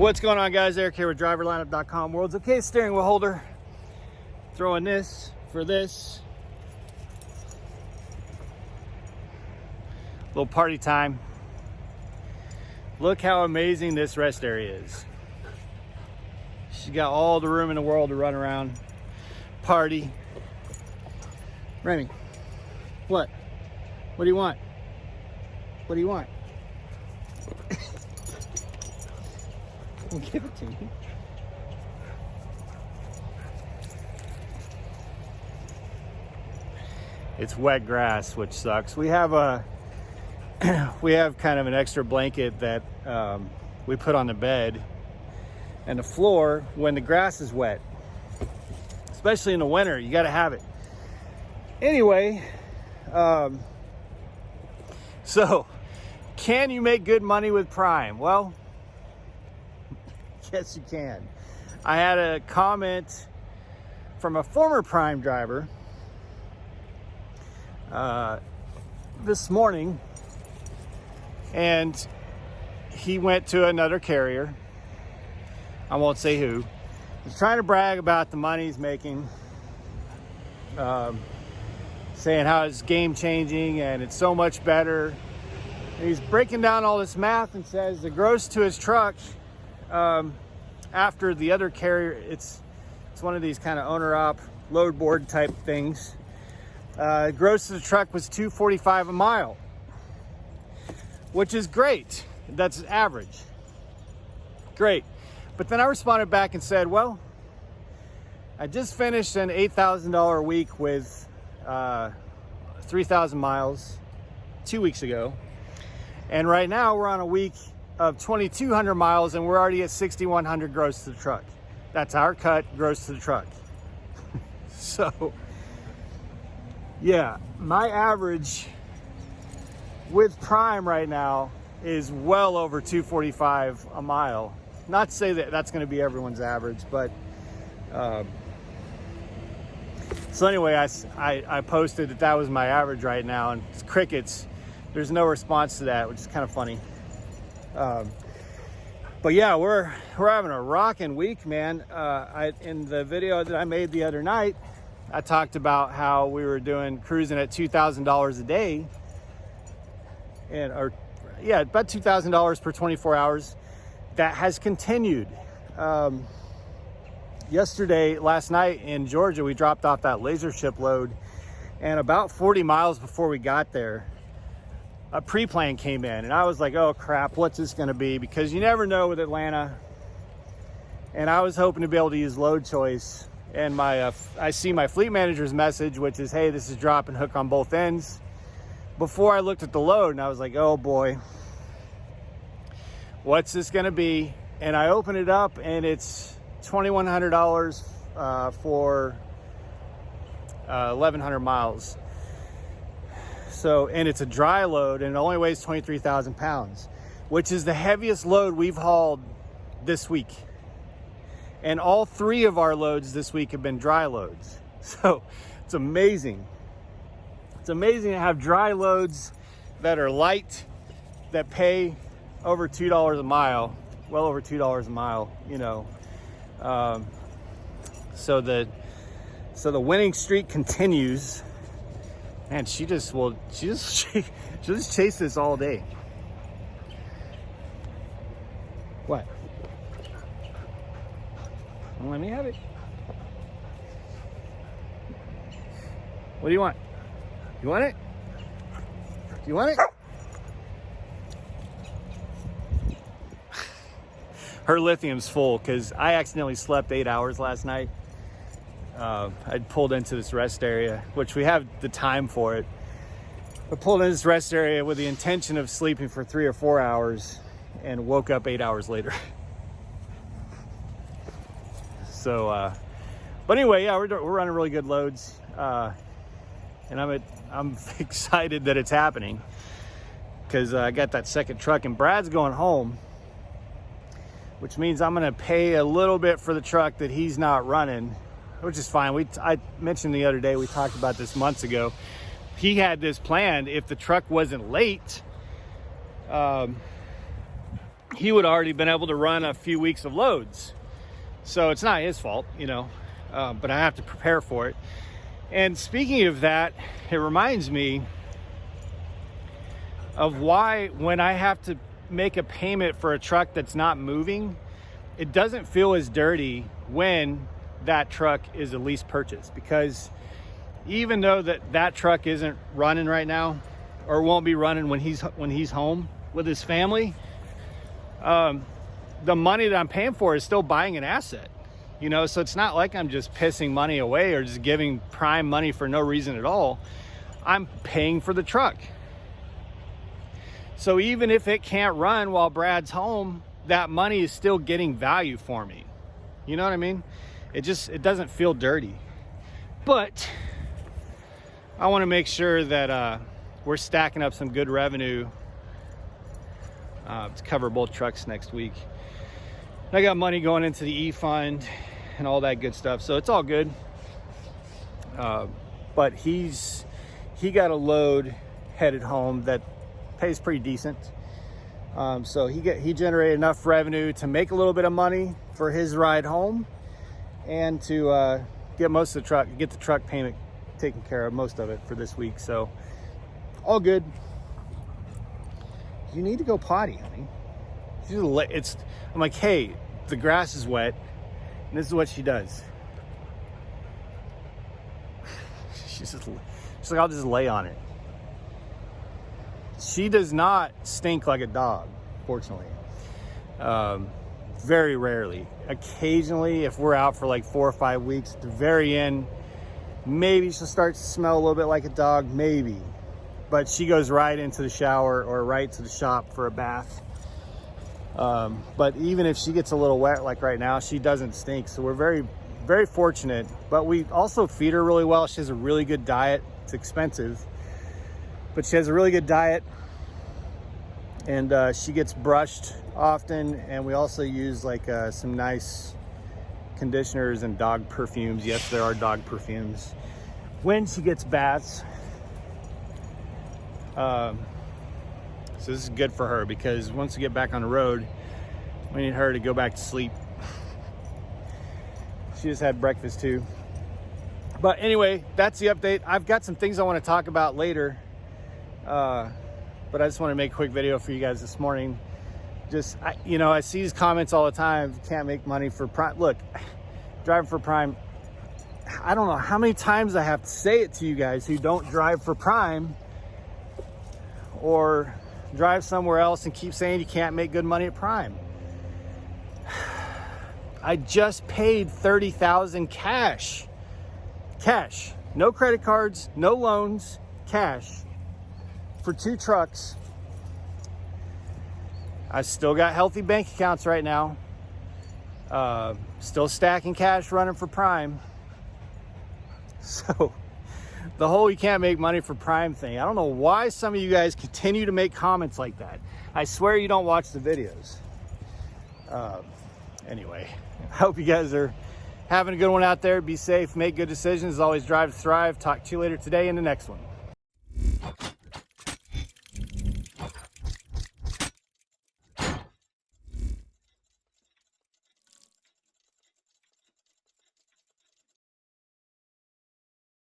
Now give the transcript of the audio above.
What's going on, guys? Eric here with driverlineup.com. World's okay steering wheel holder. Throwing this for this. Little party time. Look how amazing this rest area is. She's got all the room in the world to run around, party. Remi, what? What do you want? What do you want? I'll give it to you. It's wet grass, which sucks. We have kind of an extra blanket that we put on the bed and the floor when the grass is wet, especially in the winter. You got to have it. Anyway, so can you make good money with Prime? Well, yes, you can. I had a comment from a former Prime driver this morning, and he went to another carrier. I won't say who. He's trying to brag about the money he's making, saying how it's game changing and it's so much better. And he's breaking down all this math and says the gross to his truck after the other carrier, it's one of these kind of owner op load board type things. Gross to the truck was $245 a mile, which is great. That's average. Great. But then I responded back and said, well, I just finished an $8,000 a week with 3,000 miles 2 weeks ago. And right now we're on a week of 2,200 miles and we're already at 6,100 gross to the truck. That's our cut gross to the truck. So yeah, my average with Prime right now is well over 245 a mile. Not to say that that's going to be everyone's average, but so anyway, I posted that was my average right now, and it's crickets. There's no response to that, which is kind of funny. But yeah, we're having a rocking week, man. In the video that I made the other night, I talked about how we were cruising at $2,000 a day, about $2,000 per 24 hours. That has continued. Last night in Georgia, we dropped off that laser ship load, and about 40 miles before we got there, a pre-plan came in, and I was like, oh crap, what's this gonna be? Because you never know with Atlanta. And I was hoping to be able to use load choice, and I see my fleet manager's message, which is, hey, this is drop and hook on both ends. Before I looked at the load, and I was like, oh boy, what's this gonna be? And I open it up, and it's $2,100 for 1,100 miles. So, and it's a dry load, and it only weighs 23,000 pounds, which is the heaviest load we've hauled this week. And all three of our loads this week have been dry loads. So it's amazing. It's amazing to have dry loads that are light, that pay over $2 a mile, well over $2 a mile, you know. So the winning streak continues, and she'll just chase this all day. What? Well, let me have it. What do you want? You want it? Do you want it? Her lithium's full because I accidentally slept 8 hours last night. I'd pulled into this rest area, which we have the time for it, but pulled into this rest area with the intention of sleeping for 3 or 4 hours and woke up 8 hours later. So, but anyway, yeah, we're running really good loads, and I'm excited that it's happening because I got that second truck, and Brad's going home, which means I'm going to pay a little bit for the truck that he's not running, which is fine. I mentioned the other day, we talked about this months ago. He had this planned if the truck wasn't late, he would already been able to run a few weeks of loads. So it's not his fault, you know, but I have to prepare for it. And speaking of that, it reminds me of why when I have to make a payment for a truck that's not moving, it doesn't feel as dirty when that truck is a lease purchase. Because even though that truck isn't running right now, or won't be running when he's home with his family, the money that I'm paying for is still buying an asset, you know. So it's not like I'm just pissing money away or just giving Prime money for no reason at all. I'm paying for the truck. So even if it can't run while Brad's home, that money is still getting value for me. You know what I mean? It doesn't feel dirty. But I want to make sure that we're stacking up some good revenue to cover both trucks next week. I got money going into the E-Fund and all that good stuff, so it's all good. But he got a load headed home that pays pretty decent. So he generated enough revenue to make a little bit of money for his ride home, and to get the truck payment taken care of, most of it for this week. So all good. You need to go potty, honey. I'm like, hey, the grass is wet, and this is what she does. she's like, I'll just lay on it. She does not stink like a dog, fortunately. Very rarely. Occasionally, if we're out for like 4 or 5 weeks, at the very end, maybe she'll start to smell a little bit like a dog, maybe. But she goes right into the shower or right to the shop for a bath. But even if she gets a little wet like right now, she doesn't stink. So we're very, very fortunate. But we also feed her really well. She has a really good diet. It's expensive, but she has a really good diet. And she gets brushed often. And we also use like some nice conditioners and dog perfumes. Yes, there are dog perfumes when she gets baths. So this is good for her, because once we get back on the road, we need her to go back to sleep. She just had breakfast too. But anyway, that's the update. I've got some things I want to talk about later. But I just want to make a quick video for you guys this morning. I see these comments all the time. Can't make money for Prime. Look, driving for Prime, I don't know how many times I have to say it to you guys who don't drive for Prime or drive somewhere else and keep saying you can't make good money at Prime. I just paid $30,000 cash, no credit cards, no loans, cash, for 2 trucks. I still got healthy bank accounts right now. Still stacking cash running for Prime. So the whole "you can't make money for Prime" thing, I don't know why some of you guys continue to make comments like that. I swear you don't watch the videos. Anyway, I hope you guys are having a good one out there. Be safe, make good decisions, always drive to thrive. Talk to you later today in the next one.